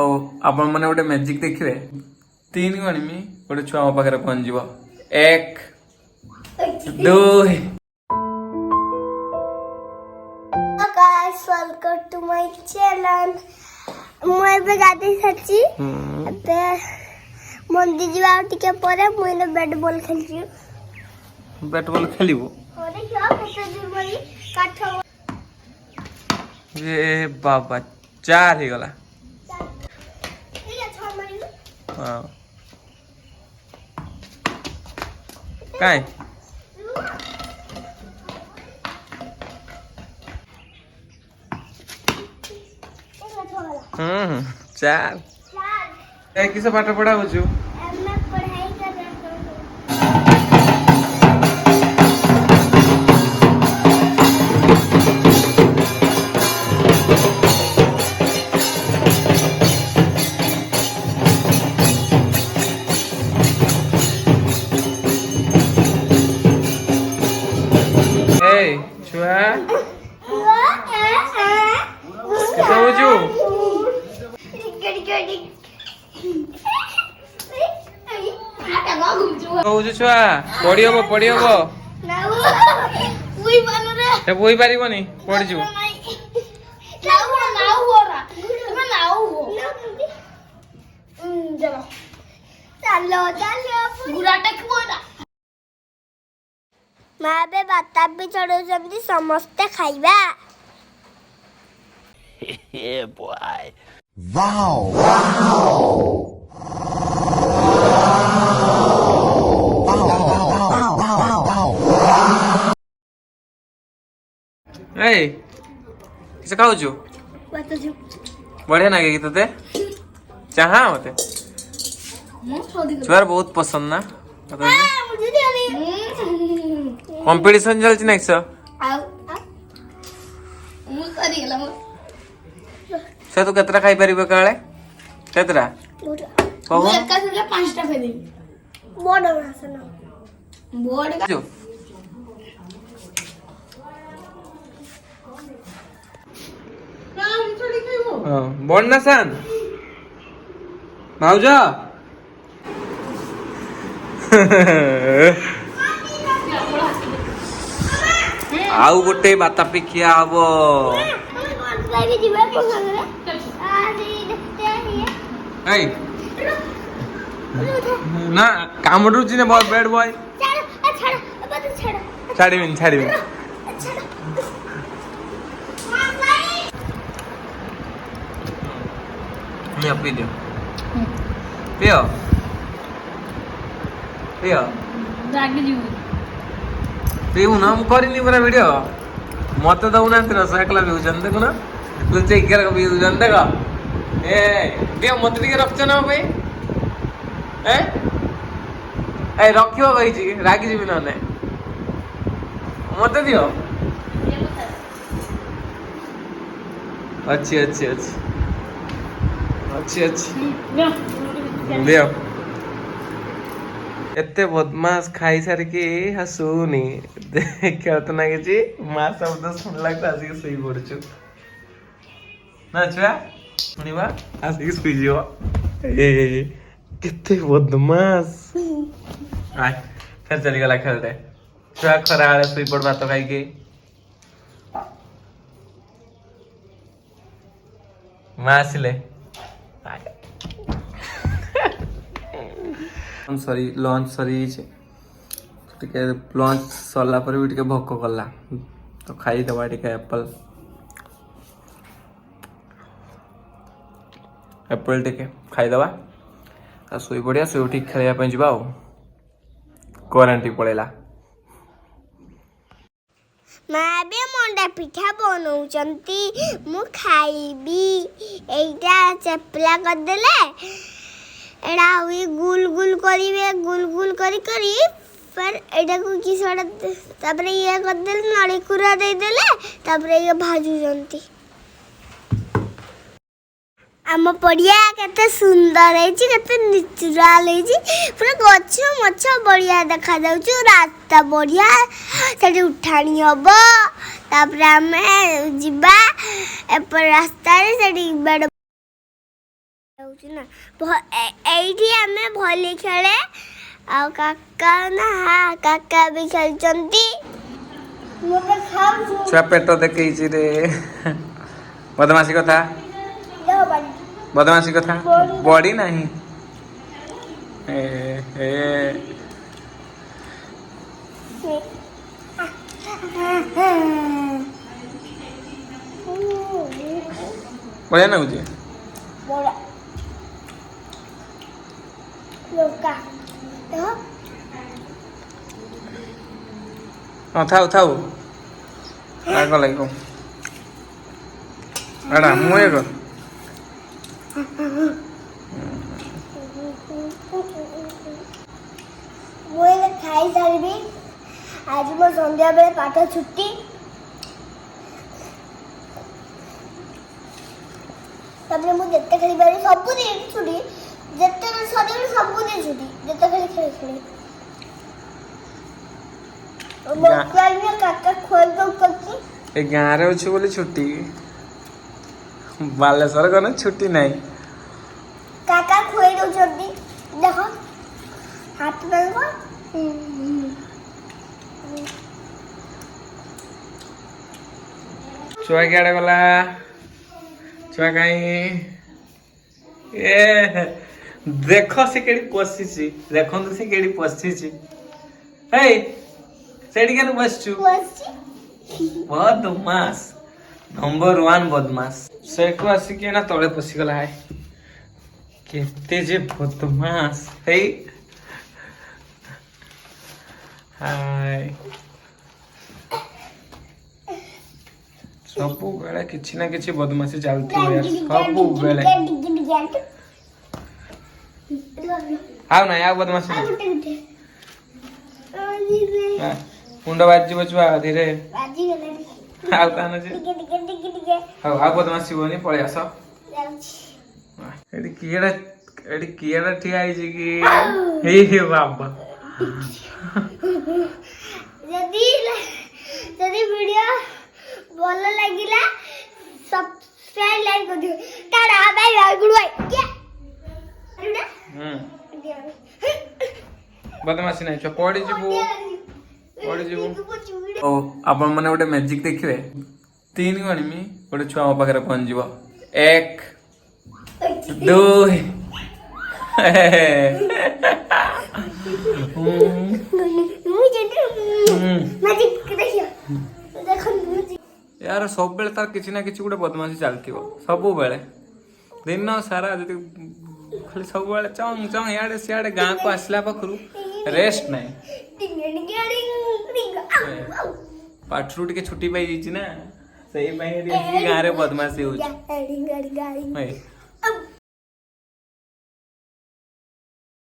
आपण मैंने गोटे मैजिक देखिए 3 गणमी गोटे छुआ मो पाखे पहुंच जीव 1 2 guys, welcome to my channel. मैं ଏବେ ଗାଧେଇ ସାରିଛି ଏବେ ମନ୍ଦିର ଯିବା ଆଉ ଟିକେ ପରେ ମୁଁ ଏନେ ବ୍ୟାଟ୍ ବଲ୍ ଖେଳିଛି बैट बॉल खेलिबो ଅରେ କିଆ କେତେ ଦୂର ବଳି କାଠ ये बाबा 4 ही गला ଠିକ ଅଛି ମାରିଲୁ हां काय चार किस पाठ पढ़ा हो छुआ छुआ पढ़ी हम पढ़ी हम बोई पारिबनी पढ़ी चलो माँ बे बाता भी चढ़ो समस्ते खाइबा Yeah, boy. Wow! ए किसे खाऊ छु बढ़िया ना गई तते चाहा मते छुआर बहुत पसंद ना कंपटीशन चलछि नेक्स्ट से तू केतरा खाई परिबे काळे केतरा कहू एका संगे 5टा फेदी बोर्ड हसना बोर्ड जो बोर्ड ना सान भाऊजा आउ गोटे बाता पिखिया हबो ना काम रुचि ने बहुत बैड बॉय छाड़ी मैं पी दियो पियो पीऊ ना मु करिनी पूरा वीडियो मत दउना रस एकला भी जन देखो ना लुचे इकर भी जन देखो ए दियो मत टिके रखछ ना भाई ए ए रखियो भाई जी रागी जी बिना ने मत दियो अच्छी दियो एते बदमाश खाई सार के हसुनी खेलत ना कि माँ शब्द शुणला आसिक शोई पड़छु ना छुआ शुणवा आसिक शुईज केते बदमाश आय फिर चली गला खेलते छुआ खरा आले शुई पड़ भात खाई के माँ आसिले सॉरी लंच सरी टिके लंच सरला पर भी टिके भोक कला तो खाई दबा टिके एप्पल टिके खाई दबा आ सोई पड़िया सोई उठी खेलिया पे जिबा क्वारंटाइन पड़ेला माँ बे मंडा पिठा बनौचंती मु खाइबी एटा चपला कर देले एडा हुई गुल गुल करी पर एडा को किसड़ा तापरे ये कर देले नड़ी कुरा दे देले तापरे ये भाजू जंती आम पड़िया केते सुंदर है केते नेचुरल है पूरा गछ मछ बढ़िया देखा जाउछु रास्ता बढ़िया सेठी उठाणी हबो तापरे आमे जिबा एपर रास्ता रे सेठी बेड ହଉଛି ନା ଏଇଠି ଆମେ ଭଲି ଖେଳେ ଆଉ କାକା ନା କାକା ବି ଖେଳୁଛନ୍ତି ମୁଁ ଏବେ ଖାଉଛୁ ଛୁଆ ପେଟ ଦେଖେଇଛି ରେ ବଦମାସି କଥା ବଦମାସି କଥା ବଡି ନାହିଁ ବଢିଆ ନାଗୁଛି ହଁ ଥାଉ ଥାଉ ରାଗ ଲାଗିବ ଏଟା ମୁଁ ଏକ ମୁଁ ଏବେ ଖାଇସାରିବି ଆଜି ମୋ ସନ୍ଧ୍ୟାବେଳେ ପାଠ ଛୁଟି ତାପରେ ମୁଁ ଯେତେ ଖେଳିପାରିବି ସବୁଦିନ ଛୁଟି ଯେତେବେଳେ ସରିଗଲେ ସବୁଦିନ ଛୁଟି ଯେତେ ଖେଳି କାକା ଖୋଲ ଦଉଛନ୍ତି ଏ ଗାଁରେ ଅଛି ବୋଲି ଛୁଟି ବାଲେଶ୍ୱର ଗଲେ ଛୁଟି ନାହିଁ କାକା ଖୁଆଇ ଦଉଛନ୍ତି ଦେଖ ହାତ ମାରିବ ଛୁଆ କିଆଡେ ଗଲା ଛୁଆ କାହିଁ ଏ ଦେଖ ସେ କେଠି ପଶିଛି ଦେଖନ୍ତୁ ସେ କେଠି ପଶିଛି ହେଇ ସେଠି କେନ ବସିଛୁ ବଦମାସ ନମ୍ବର 1 ବଦମାସ ସେଠୁ ଆସିକି ନା ତଳେ ପଶିଗଲା ହାय କେତେ ଯେ ବଦମାସ ହେଇ ହାय ସବୁବେଳେ କିଛି ନା କିଛି ବଦମାସି ଚାଲିଥିବ ସବୁବେଳେ ଆଉ ନାଇଁ ଆଉ ବଦମାସି ନାହିଁ ମୁଣ୍ଡ ବାଜିବ ଛୁଆ ଧୀରେ ଆଉ ତାହେଲେ ଯେ ହଉ ଆଉ ବଦମାସି ହୁଅନି ପଳେଇ ଆସ ଏଠି କିଏଟା ଠିଆ ହେଇଛି କି ହେଇ ବାବା ଯଦି ଭିଡିଓ ଭଲ ଲାଗିଲା ସବସ୍କ୍ରାଇବ ଲାଇକ୍ କରିଦିଅ ଟାଟା ବାଇ ବାଇ ଗୁଡ୍ ବାଇ ବଦମାସି ନାହିଁ ଛୁଆ ପଡ଼ିଯିବୁ ଓ ଆପଣ ମାନେ ଗୋଟେ ମ୍ୟାଜିକ ଦେଖିବେ 3 ଗଣିମି ଗୋଟେ ଛୁଆ ମୋ ପାଖରେ ପହଞ୍ଚିଯିବ 1 2 यार सब बेले तार किसी ना किसी गोटे बदमाशी चलती सबुबले दिन सारा जी खाली सब बेले चंग चंग इे सियाड़े गाँ को आसला पाखु रेस्ट नहीं पाठरू टे छुट्टी पाई ना से गाँव में बदमाशी हो